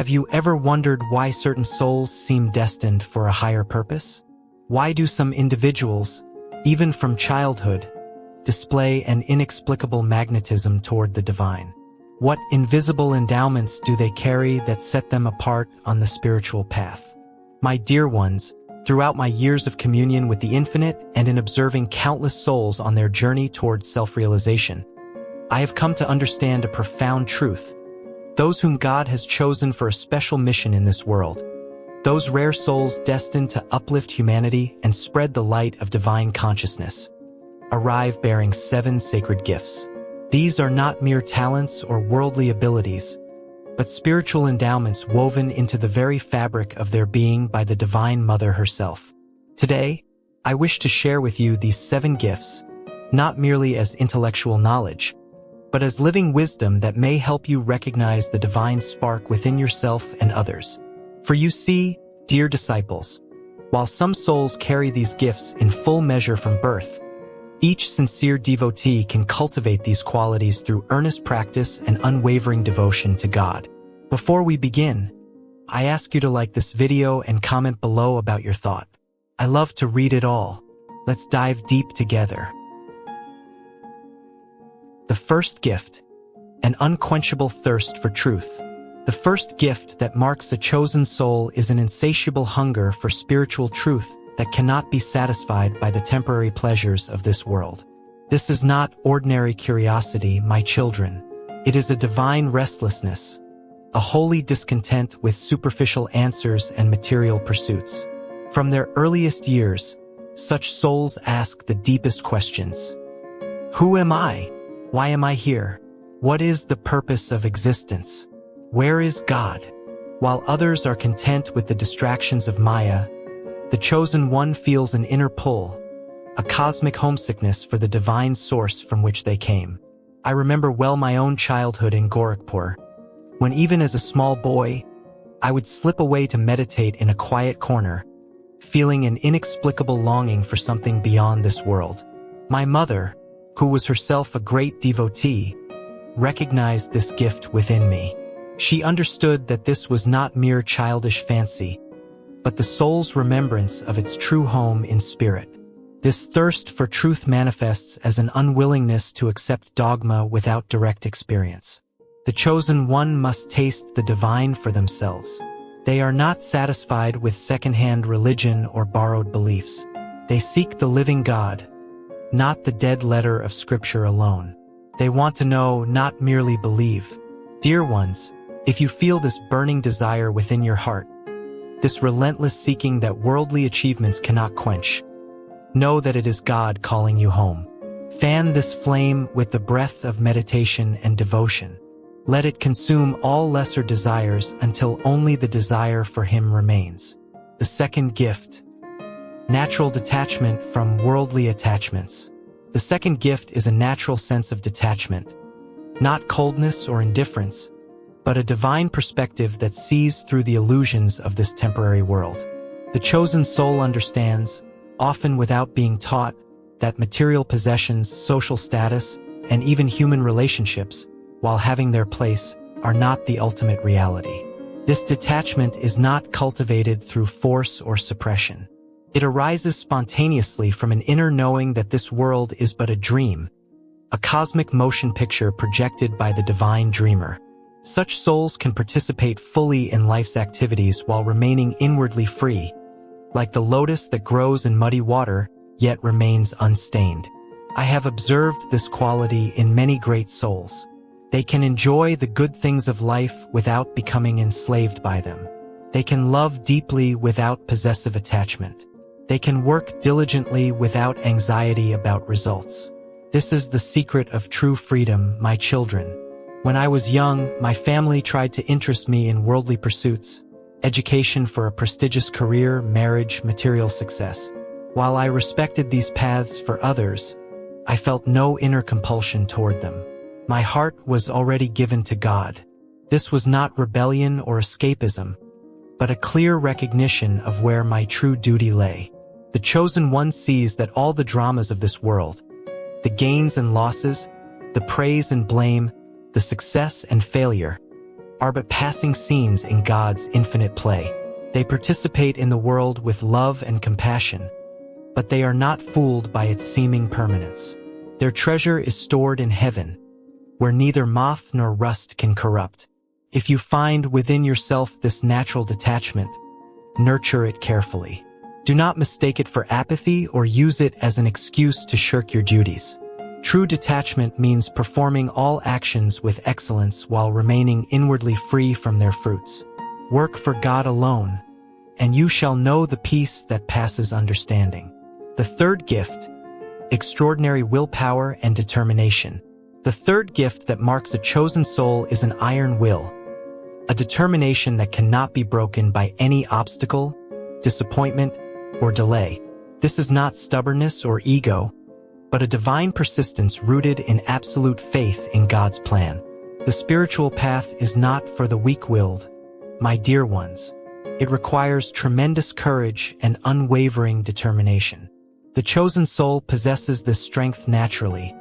Have you ever wondered why certain souls seem destined for a higher purpose? Why do some individuals, even from childhood, display an inexplicable magnetism toward the divine? What invisible endowments do they carry that set them apart on the spiritual path? My dear ones, throughout my years of communion with the infinite and in observing countless souls on their journey towards self-realization, I have come to understand a profound truth. Those whom God has chosen for a special mission in this world, those rare souls destined to uplift humanity and spread the light of divine consciousness, arrive bearing 7 sacred gifts. These are not mere talents or worldly abilities, but spiritual endowments woven into the very fabric of their being by the Divine Mother herself. Today, I wish to share with you these 7 gifts, not merely as intellectual knowledge, but as living wisdom that may help you recognize the divine spark within yourself and others. For you see, dear disciples, while some souls carry these gifts in full measure from birth, each sincere devotee can cultivate these qualities through earnest practice and unwavering devotion to God. Before we begin, I ask you to like this video and comment below about your thought. I love to read it all. Let's dive deep together. The first gift, an unquenchable thirst for truth. The first gift that marks a chosen soul is an insatiable hunger for spiritual truth that cannot be satisfied by the temporary pleasures of this world. This is not ordinary curiosity, my children. It is a divine restlessness, a holy discontent with superficial answers and material pursuits. From their earliest years, such souls ask the deepest questions. Who am I? Why am I here? What is the purpose of existence? Where is God? While others are content with the distractions of Maya, the chosen one feels an inner pull, a cosmic homesickness for the divine source from which they came. I remember well my own childhood in Gorakhpur, when even as a small boy, I would slip away to meditate in a quiet corner, feeling an inexplicable longing for something beyond this world. My mother, who was herself a great devotee, recognized this gift within me. She understood that this was not mere childish fancy, but the soul's remembrance of its true home in spirit. This thirst for truth manifests as an unwillingness to accept dogma without direct experience. The chosen one must taste the divine for themselves. They are not satisfied with second-hand religion or borrowed beliefs. They seek the living God, not the dead letter of Scripture alone. They want to know, not merely believe. Dear ones, if you feel this burning desire within your heart, this relentless seeking that worldly achievements cannot quench, know that it is God calling you home. Fan this flame with the breath of meditation and devotion. Let it consume all lesser desires until only the desire for Him remains. The second gift, natural detachment from worldly attachments. The second gift is a natural sense of detachment, not coldness or indifference, but a divine perspective that sees through the illusions of this temporary world. The chosen soul understands, often without being taught, that material possessions, social status, and even human relationships, while having their place, are not the ultimate reality. This detachment is not cultivated through force or suppression. It arises spontaneously from an inner knowing that this world is but a dream, a cosmic motion picture projected by the divine dreamer. Such souls can participate fully in life's activities while remaining inwardly free, like the lotus that grows in muddy water, yet remains unstained. I have observed this quality in many great souls. They can enjoy the good things of life without becoming enslaved by them. They can love deeply without possessive attachment. They can work diligently without anxiety about results. This is the secret of true freedom, my children. When I was young, my family tried to interest me in worldly pursuits, education for a prestigious career, marriage, material success. While I respected these paths for others, I felt no inner compulsion toward them. My heart was already given to God. This was not rebellion or escapism, but a clear recognition of where my true duty lay. The chosen one sees that all the dramas of this world, the gains and losses, the praise and blame, the success and failure, are but passing scenes in God's infinite play. They participate in the world with love and compassion, but they are not fooled by its seeming permanence. Their treasure is stored in heaven, where neither moth nor rust can corrupt. If you find within yourself this natural detachment, nurture it carefully. Do not mistake it for apathy or use it as an excuse to shirk your duties. True detachment means performing all actions with excellence while remaining inwardly free from their fruits. Work for God alone, and you shall know the peace that passes understanding. The third gift, extraordinary willpower and determination. The third gift that marks a chosen soul is an iron will, a determination that cannot be broken by any obstacle, disappointment, or delay. This is not stubbornness or ego, but a divine persistence rooted in absolute faith in God's plan. The spiritual path is not for the weak-willed, my dear ones. It requires tremendous courage and unwavering determination. The chosen soul possesses this strength naturally,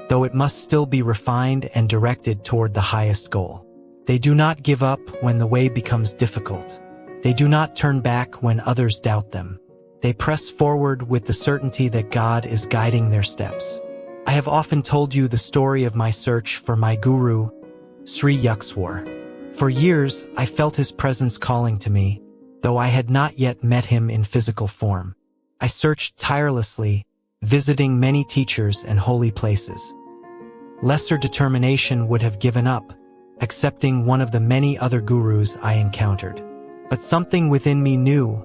though it must still be refined and directed toward the highest goal. They do not give up when the way becomes difficult. They do not turn back when others doubt them. They press forward with the certainty that God is guiding their steps. I have often told you the story of my search for my guru, Sri Yukswar. For years, I felt his presence calling to me, though I had not yet met him in physical form. I searched tirelessly, visiting many teachers and holy places. Lesser determination would have given up, accepting one of the many other gurus I encountered. But something within me knew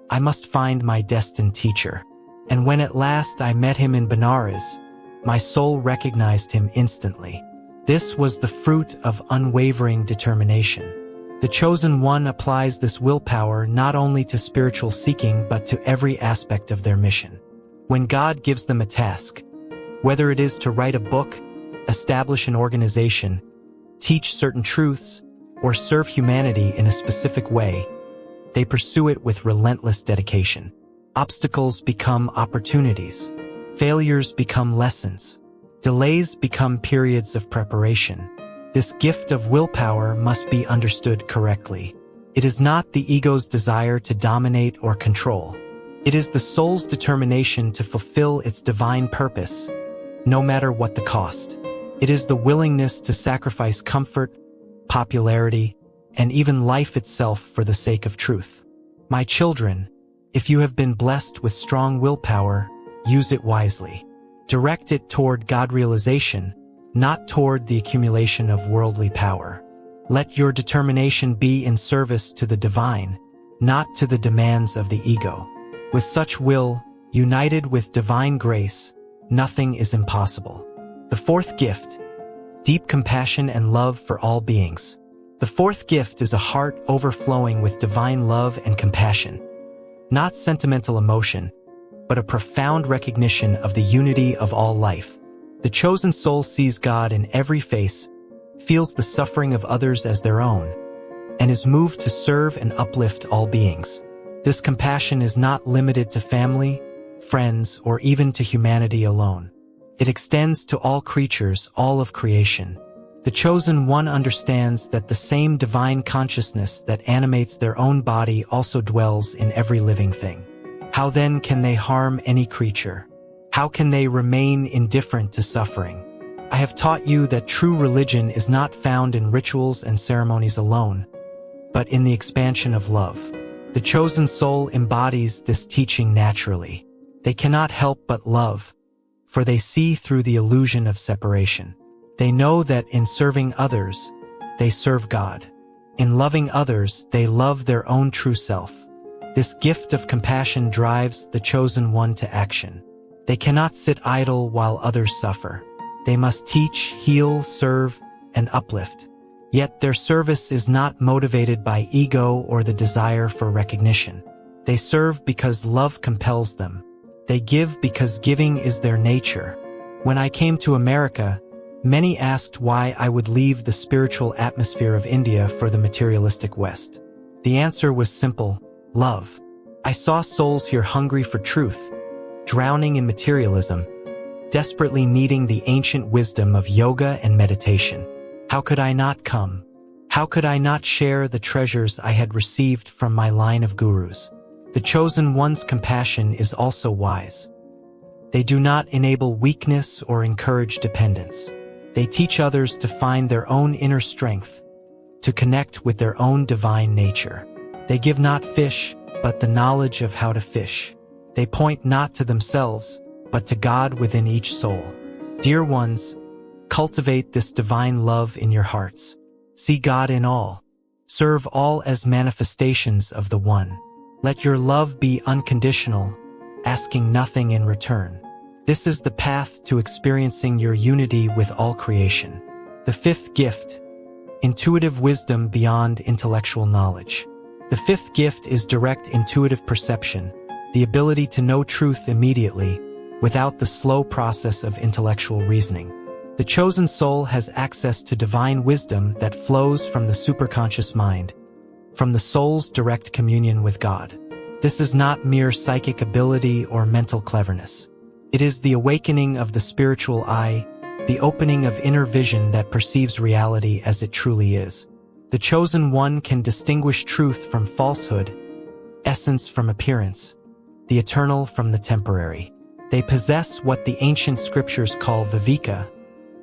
I must find my destined teacher. And when at last I met him in Benares, my soul recognized him instantly. This was the fruit of unwavering determination. The chosen one applies this willpower not only to spiritual seeking but to every aspect of their mission. When God gives them a task, whether it is to write a book, establish an organization, teach certain truths, or serve humanity in a specific way, they pursue it with relentless dedication. Obstacles become opportunities. Failures become lessons. Delays become periods of preparation. This gift of willpower must be understood correctly. It is not the ego's desire to dominate or control. It is the soul's determination to fulfill its divine purpose, no matter what the cost. It is the willingness to sacrifice comfort, popularity, and even life itself for the sake of truth. My children, if you have been blessed with strong willpower, use it wisely. Direct it toward God realization, not toward the accumulation of worldly power. Let your determination be in service to the divine, not to the demands of the ego. With such will, united with divine grace, nothing is impossible. The fourth gift, deep compassion and love for all beings. The fourth gift is a heart overflowing with divine love and compassion. Not sentimental emotion, but a profound recognition of the unity of all life. The chosen soul sees God in every face, feels the suffering of others as their own, and is moved to serve and uplift all beings. This compassion is not limited to family, friends, or even to humanity alone. It extends to all creatures, all of creation. The chosen one understands that the same divine consciousness that animates their own body also dwells in every living thing. How then can they harm any creature? How can they remain indifferent to suffering? I have taught you that true religion is not found in rituals and ceremonies alone, but in the expansion of love. The chosen soul embodies this teaching naturally. They cannot help but love, for they see through the illusion of separation. They know that in serving others, they serve God. In loving others, they love their own true self. This gift of compassion drives the chosen one to action. They cannot sit idle while others suffer. They must teach, heal, serve, and uplift. Yet their service is not motivated by ego or the desire for recognition. They serve because love compels them. They give because giving is their nature. When I came to America, many asked why I would leave the spiritual atmosphere of India for the materialistic West. The answer was simple: love. I saw souls here hungry for truth, drowning in materialism, desperately needing the ancient wisdom of yoga and meditation. How could I not come? How could I not share the treasures I had received from my line of gurus? The chosen one's compassion is also wise. They do not enable weakness or encourage dependence. They teach others to find their own inner strength, to connect with their own divine nature. They give not fish, but the knowledge of how to fish. They point not to themselves, but to God within each soul. Dear ones, cultivate this divine love in your hearts. See God in all. Serve all as manifestations of the One. Let your love be unconditional, asking nothing in return. This is the path to experiencing your unity with all creation. The fifth gift, intuitive wisdom beyond intellectual knowledge. The fifth gift is direct intuitive perception, the ability to know truth immediately, without the slow process of intellectual reasoning. The chosen soul has access to divine wisdom that flows from the superconscious mind, from the soul's direct communion with God. This is not mere psychic ability or mental cleverness. It is the awakening of the spiritual eye, the opening of inner vision that perceives reality as it truly is. The chosen one can distinguish truth from falsehood, essence from appearance, the eternal from the temporary. They possess what the ancient scriptures call viveka,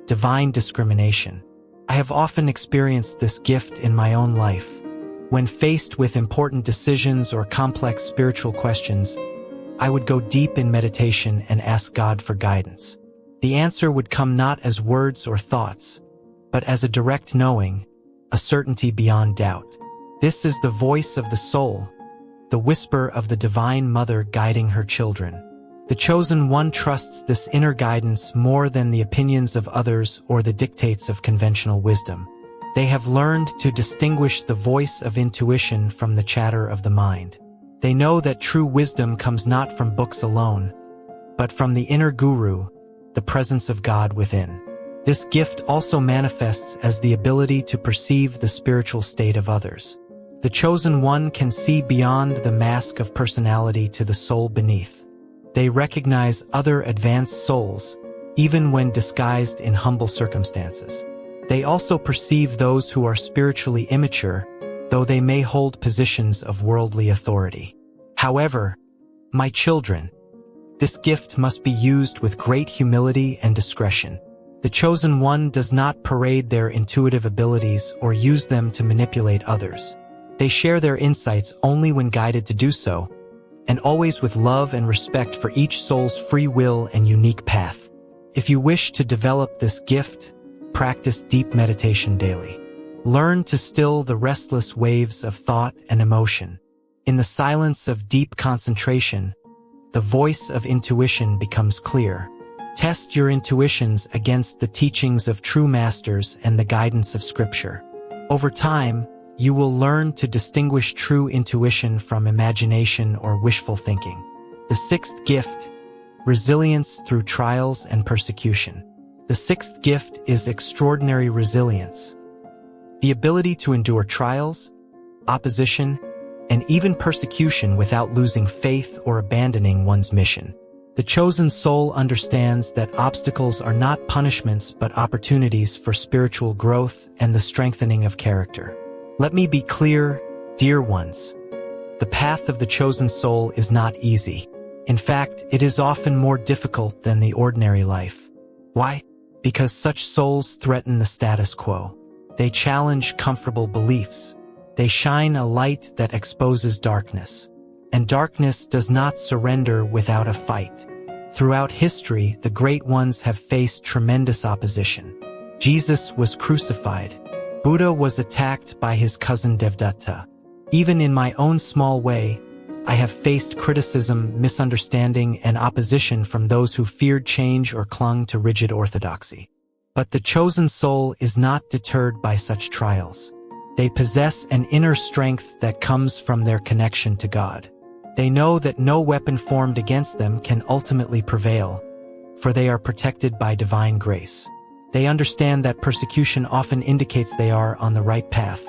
divine discrimination. I have often experienced this gift in my own life. When faced with important decisions or complex spiritual questions, I would go deep in meditation and ask God for guidance. The answer would come not as words or thoughts, but as a direct knowing, a certainty beyond doubt. This is the voice of the soul, the whisper of the Divine Mother guiding her children. The chosen one trusts this inner guidance more than the opinions of others or the dictates of conventional wisdom. They have learned to distinguish the voice of intuition from the chatter of the mind. They know that true wisdom comes not from books alone, but from the inner guru, the presence of God within. This gift also manifests as the ability to perceive the spiritual state of others. The chosen one can see beyond the mask of personality to the soul beneath. They recognize other advanced souls, even when disguised in humble circumstances. They also perceive those who are spiritually immature, though they may hold positions of worldly authority. However, my children, this gift must be used with great humility and discretion. The chosen one does not parade their intuitive abilities or use them to manipulate others. They share their insights only when guided to do so, and always with love and respect for each soul's free will and unique path. If you wish to develop this gift, practice deep meditation daily. Learn to still the restless waves of thought and emotion. In the silence of deep concentration, the voice of intuition becomes clear. Test your intuitions against the teachings of true masters and the guidance of Scripture. Over time, you will learn to distinguish true intuition from imagination or wishful thinking. The sixth gift, resilience through trials and persecution. The sixth gift is extraordinary resilience. The ability to endure trials, opposition, and even persecution without losing faith or abandoning one's mission. The chosen soul understands that obstacles are not punishments but opportunities for spiritual growth and the strengthening of character. Let me be clear, dear ones. The path of the chosen soul is not easy. In fact, it is often more difficult than the ordinary life. Why? Because such souls threaten the status quo. They challenge comfortable beliefs. They shine a light that exposes darkness. And darkness does not surrender without a fight. Throughout history, the great ones have faced tremendous opposition. Jesus was crucified. Buddha was attacked by his cousin Devdatta. Even in my own small way, I have faced criticism, misunderstanding, and opposition from those who feared change or clung to rigid orthodoxy. But the chosen soul is not deterred by such trials. They possess an inner strength that comes from their connection to God. They know that no weapon formed against them can ultimately prevail, for they are protected by divine grace. They understand that persecution often indicates they are on the right path,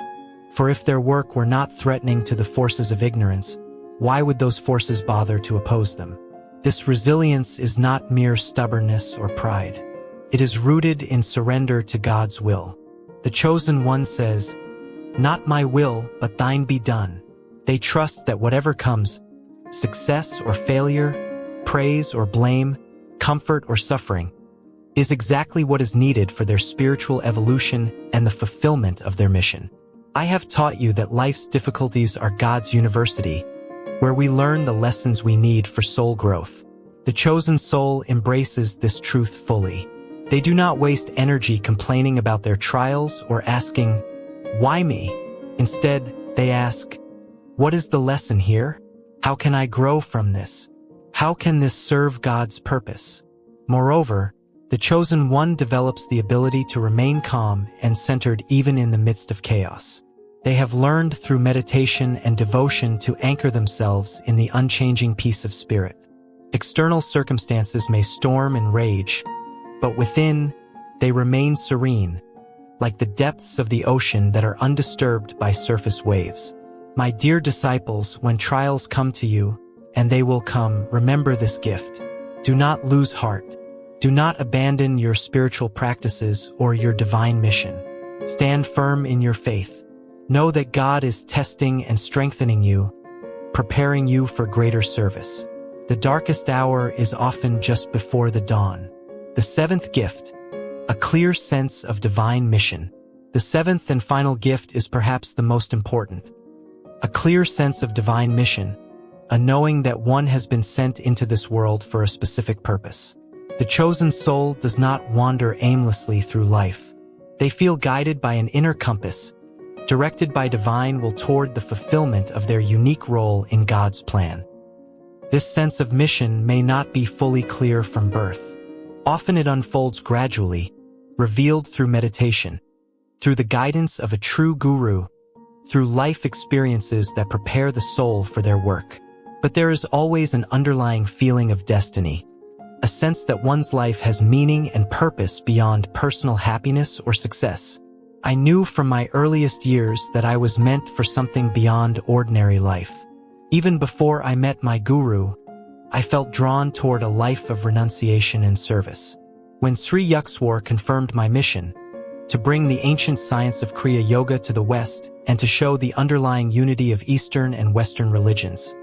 for if their work were not threatening to the forces of ignorance, why would those forces bother to oppose them? This resilience is not mere stubbornness or pride. It is rooted in surrender to God's will. The chosen one says, "Not my will, but thine be done." They trust that whatever comes, success or failure, praise or blame, comfort or suffering, is exactly what is needed for their spiritual evolution and the fulfillment of their mission. I have taught you that life's difficulties are God's university, where we learn the lessons we need for soul growth. The chosen soul embraces this truth fully. They do not waste energy complaining about their trials or asking, "Why me?" Instead, they ask, "What is the lesson here? How can I grow from this? How can this serve God's purpose?" Moreover, the chosen one develops the ability to remain calm and centered even in the midst of chaos. They have learned through meditation and devotion to anchor themselves in the unchanging peace of spirit. External circumstances may storm and rage, but within, they remain serene, like the depths of the ocean that are undisturbed by surface waves. My dear disciples, when trials come to you, and they will come, remember this gift. Do not lose heart. Do not abandon your spiritual practices or your divine mission. Stand firm in your faith. Know that God is testing and strengthening you, preparing you for greater service. The darkest hour is often just before the dawn. The seventh gift, a clear sense of divine mission. The seventh and final gift is perhaps the most important. A clear sense of divine mission, a knowing that one has been sent into this world for a specific purpose. The chosen soul does not wander aimlessly through life. They feel guided by an inner compass, directed by divine will toward the fulfillment of their unique role in God's plan. This sense of mission may not be fully clear from birth. Often it unfolds gradually, revealed through meditation, through the guidance of a true guru, through life experiences that prepare the soul for their work. But there is always an underlying feeling of destiny, a sense that one's life has meaning and purpose beyond personal happiness or success. I knew from my earliest years that I was meant for something beyond ordinary life. Even before I met my guru, I felt drawn toward a life of renunciation and service. When Sri Yukswar confirmed my mission, to bring the ancient science of Kriya Yoga to the West and to show the underlying unity of Eastern and Western religions,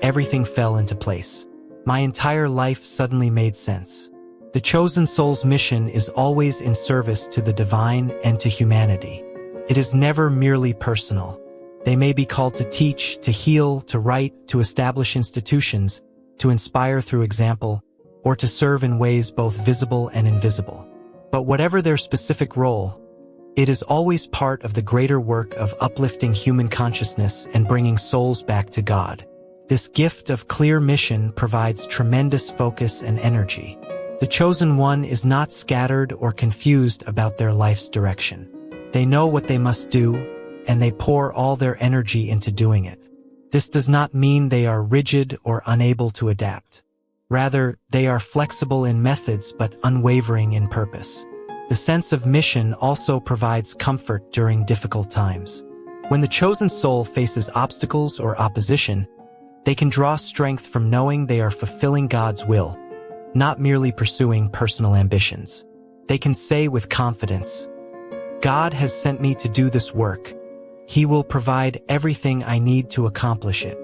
everything fell into place. My entire life suddenly made sense. The chosen soul's mission is always in service to the divine and to humanity. It is never merely personal. They may be called to teach, to heal, to write, to establish institutions, to inspire through example, or to serve in ways both visible and invisible. But whatever their specific role, it is always part of the greater work of uplifting human consciousness and bringing souls back to God. This gift of clear mission provides tremendous focus and energy. The chosen one is not scattered or confused about their life's direction. They know what they must do, and they pour all their energy into doing it. This does not mean they are rigid or unable to adapt. Rather, they are flexible in methods but unwavering in purpose. The sense of mission also provides comfort during difficult times. When the chosen soul faces obstacles or opposition, they can draw strength from knowing they are fulfilling God's will, not merely pursuing personal ambitions. They can say with confidence, "God has sent me to do this work. He will provide everything I need to accomplish it.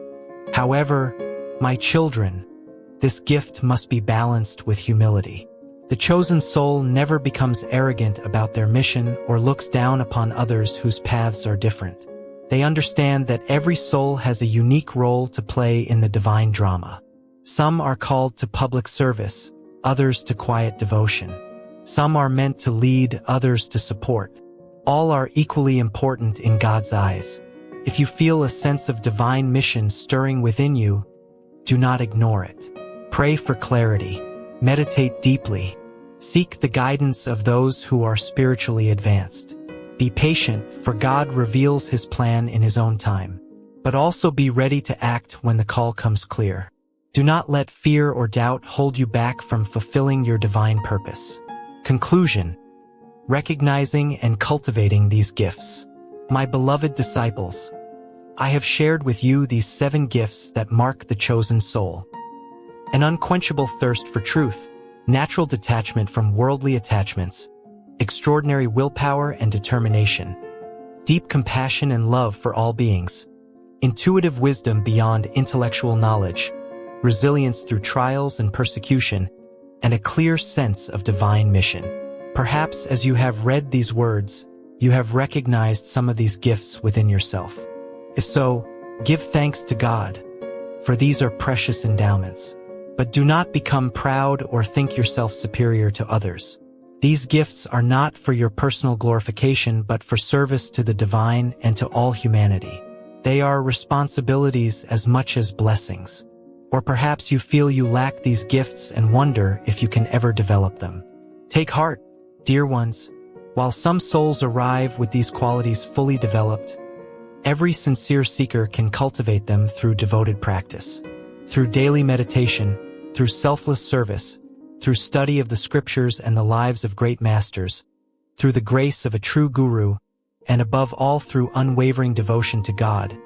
However, my children, this gift must be balanced with humility." The chosen soul never becomes arrogant about their mission or looks down upon others whose paths are different. They understand that every soul has a unique role to play in the divine drama. Some are called to public service, others to quiet devotion. Some are meant to lead, others to support. All are equally important in God's eyes. If you feel a sense of divine mission stirring within you, do not ignore it. Pray for clarity. Meditate deeply. Seek the guidance of those who are spiritually advanced. Be patient, for God reveals His plan in His own time. But also be ready to act when the call comes clear. Do not let fear or doubt hold you back from fulfilling your divine purpose. Conclusion: recognizing and cultivating these gifts. My beloved disciples, I have shared with you these 7 gifts that mark the chosen soul. An unquenchable thirst for truth, natural detachment from worldly attachments, extraordinary willpower and determination, deep compassion and love for all beings, intuitive wisdom beyond intellectual knowledge, resilience through trials and persecution, and a clear sense of divine mission. Perhaps as you have read these words, you have recognized some of these gifts within yourself. If so, give thanks to God, for these are precious endowments. But do not become proud or think yourself superior to others. These gifts are not for your personal glorification but for service to the divine and to all humanity. They are responsibilities as much as blessings. Or perhaps you feel you lack these gifts and wonder if you can ever develop them. Take heart, dear ones. While some souls arrive with these qualities fully developed, every sincere seeker can cultivate them through devoted practice, through daily meditation, through selfless service, through study of the scriptures and the lives of great masters, through the grace of a true guru, and above all through unwavering devotion to God,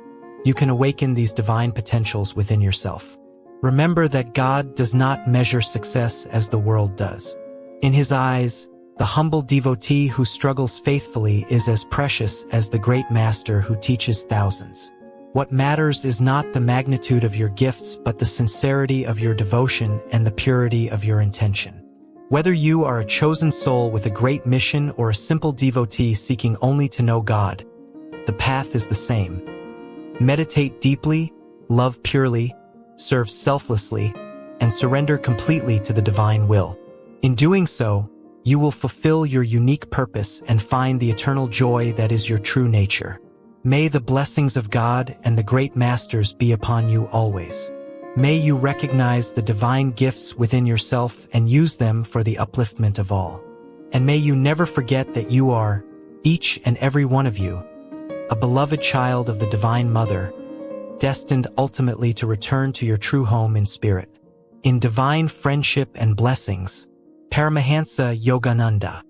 you can awaken these divine potentials within yourself. Remember that God does not measure success as the world does. In His eyes, the humble devotee who struggles faithfully is as precious as the great master who teaches thousands. What matters is not the magnitude of your gifts but the sincerity of your devotion and the purity of your intention. Whether you are a chosen soul with a great mission or a simple devotee seeking only to know God, the path is the same. Meditate deeply, love purely, serve selflessly, and surrender completely to the divine will. In doing so, you will fulfill your unique purpose and find the eternal joy that is your true nature. May the blessings of God and the great masters be upon you always. May you recognize the divine gifts within yourself and use them for the upliftment of all. And may you never forget that you are, each and every one of you, a beloved child of the Divine Mother, destined ultimately to return to your true home in spirit. In divine friendship and blessings, Paramahansa Yogananda.